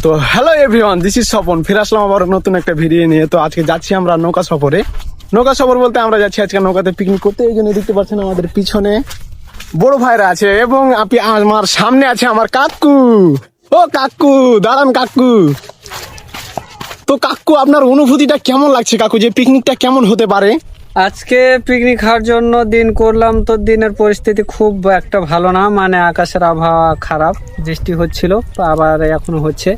তো hello everyone, this is Swapan. ফিরে আসলাম আবার নতুন একটা ভিডিও নিয়ে। তো আজকে যাচ্ছি আমরা নৌকা সফরে। নৌকা সফর বলতে আমরা যাচ্ছি আজকে নৌকাতে পিকনিক করতে। এই জন্য দেখতে পাচ্ছেন আমাদের পিছনে বড় ভাইরা আছে এবং আমার সামনে আছে আমার কাকু। ও কাকু, দাঁড়ান কাকু। তো কাকু, আপনার অনুভূতিটা কেমন লাগছে কাকু, যে পিকনিকটা কেমন হতে পারে? আজকে পিকনিক খাওয়ার জন্য দিন করলাম, তো দিনের পরিস্থিতি খুব একটা ভালো না, মানে আকাশের আবহাওয়া খারাপ, বৃষ্টি হচ্ছিল, আবার এখনো হচ্ছে।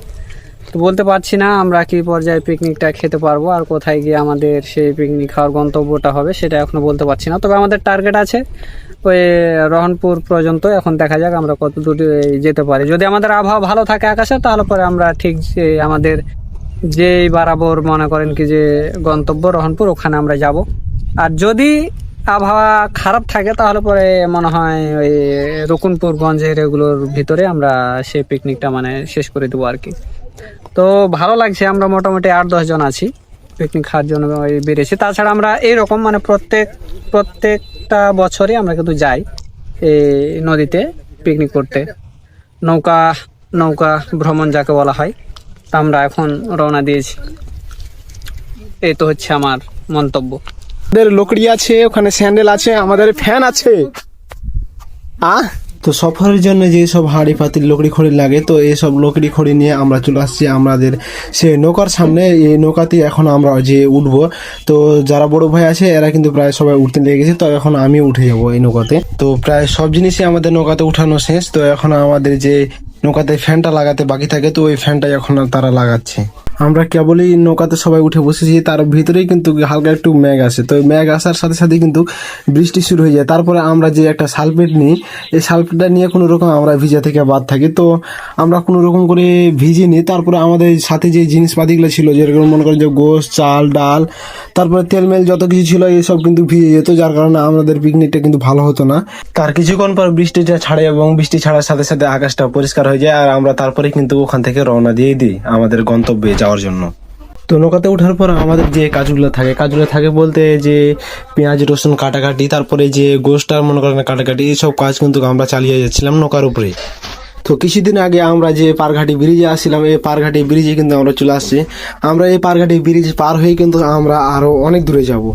তো বলতে পারছি না আমরা কি পর্যায়ে পিকনিকটা খেতে পারবো আর কোথায় গিয়ে আমাদের সেই পিকনিক খাওয়ার গন্তব্যটা হবে সেটা এখনো বলতে পারছি না। তবে আমাদের টার্গেট আছে ওই রহনপুর পর্যন্ত। এখন দেখা যাক আমরা কত দূর যেতে পারি। যদি আমাদের আবহাওয়া ভালো থাকে আকাশে, তাহলে পরে আমরা ঠিক যে আমাদের যেই বরাবর মনে করেন কি যে গন্তব্য রহনপুর, ওখানে আমরা যাব। আর যদি আবহাওয়া খারাপ থাকে তাহলে পরে মনে হয় ওই রকুনপুর গঞ্জের এগুলোর ভিতরে আমরা সেই পিকনিকটা মানে শেষ করে দেবো আর কি। তো ভালো লাগছে, আমরা মোটামুটি 8-10 জন আছি পিকনিক খাওয়ার জন্য বেরিয়েছি। তাছাড়া আমরা এইরকম মানে প্রত্যেকটা বছরই আমরা কিন্তু যাই এই নদীতে পিকনিক করতে, নৌকা ভ্রমণ যাকে বলা হয়। তা আমরা এখন রওনা দিয়েছি। এই তো হচ্ছে আমার মন্তব্য। আমাদের লকড়ি আছে, ওখানে স্যান্ডেল আছে, আমাদের ফ্যান আছে। তো সফরের জন্য যে সব হাঁড়ি পাতিল লকড়ি খড়ি লাগে, তো এইসব লকড়ি খড়ি নিয়ে আমরা চলে আসছি আমাদের সে নৌকার সামনে। এই নৌকাতে এখন আমরা যে উঠবো, তো যারা বড় ভাই আছে এরা কিন্তু প্রায় সবাই উঠতে লেগে গেছে। তো এখন আমি উঠে যাবো এই নৌকাতে। তো প্রায় সব জিনিসই আমাদের নৌকাতে উঠানো শেষ। তো এখন আমাদের যে নৌকাতে ফ্যানটা লাগাতে বাকি থাকে, তো ওই ফ্যানটাই এখন তারা লাগাচ্ছে। আমরা কেবলই নৌকাতে সবাই উঠে বসেছি, তার ভিতরেই কিন্তু হালকা একটু মেঘ আসে। তো মেঘ আসার সাথে সাথে কিন্তু বৃষ্টি শুরু হয়ে যায়। তারপরে আমরা যে একটা সালফেট নিই, এই সালফেটটা নিয়ে কোনো রকম আমরা ভিজা থেকে বাদ থাকি। তো আমরা কোনো রকম করে ভিজে নিই। তারপরে আমাদের সাথে যে জিনিসপাতিগুলো ছিল, যেরকম মনে করেন যে গোশ, চাল, ডাল, তারপরে তেলমেল যত কিছু ছিল, এইসব কিন্তু ভিজে যেত, যার কারণে আমাদের পিকনিকটা কিন্তু ভালো হতো না। তার কিছুক্ষণ পর বৃষ্টিটা ছাড়ে এবং বৃষ্টি ছাড়ার সাথে সাথে আকাশটা পরিষ্কার হয়ে যায়। আর আমরা তারপরে কিন্তু ওখান থেকে রওনা দিয়ে দিই আমাদের গন্তব্যে যাওয়ার জন্য। তো নৌকাতে ওঠার পর আমাদের যে কাজগুলো থাকে বলতে যে পেঁয়াজ রসুন কাটাকাটি, তারপরে যে গোশটার মনে করেন কাটাকাটি, এইসব কাজ কিন্তু আমরা চালিয়ে যাচ্ছিলাম নৌকার উপরে। তো কিছুদিন আগে আমরা যে পারঘাটি ব্রিজে আসছিলাম, এই পারঘাটি ব্রিজে কিন্তু আমরা চলে আসছি। আমরা এই পারঘাটি ব্রিজ পার হয়ে কিন্তু আমরা আরো অনেক দূরে যাব।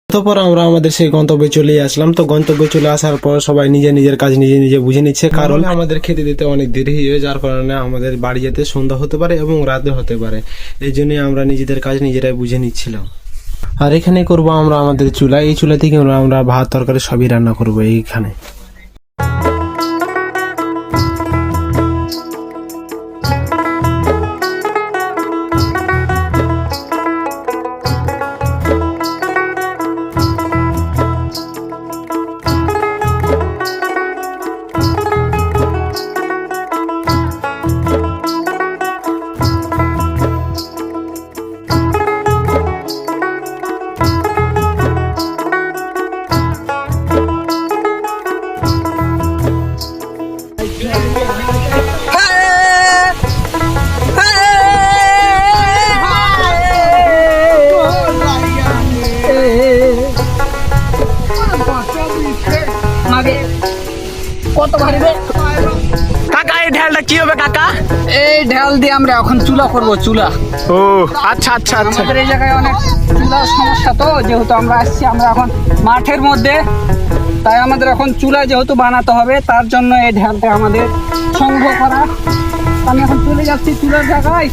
তারপর আমরা আমাদের সেই গন্তব্যে চলে আসলাম। তো গন্তব্যে চলে আসার পর সবাই নিজের কাজ নিজে বুঝে নিচ্ছে, কারণ আমাদের খেতে দিতে অনেক দেরি হয়ে যার কারণে আমাদের বাড়ি যেতে সন্ধ্যা হতে পারে এবং রাতে হতে পারে। এই জন্যই আমরা নিজেদের কাজ নিজেরাই বুঝে নিচ্ছিলাম। আর এখানে করব আমরা আমাদের চুলা। এই চুলা থেকে আমরা ভাত তরকারি সবই রান্না করবো এইখানে। কত ভারী রে কাকা, এই ঢালটা কি হবে কাকা? এই ঢাল দিয়ে আমরা এখন চুলা করব। চুলা, ও আচ্ছা আচ্ছা আচ্ছা। আমাদের এই জায়গায় অনেক চুলার সমস্যা, তো যেহেতু আমরা আসছি আমরা এখন মাঠের মধ্যে, তাই আমাদের এখন চুলা যেহেতু বানাতে হবে, তার জন্য এই ঢালটা আমাদের সংগ্রহ করা। আমি এখন চলে যাচ্ছি চুলার জায়গায়।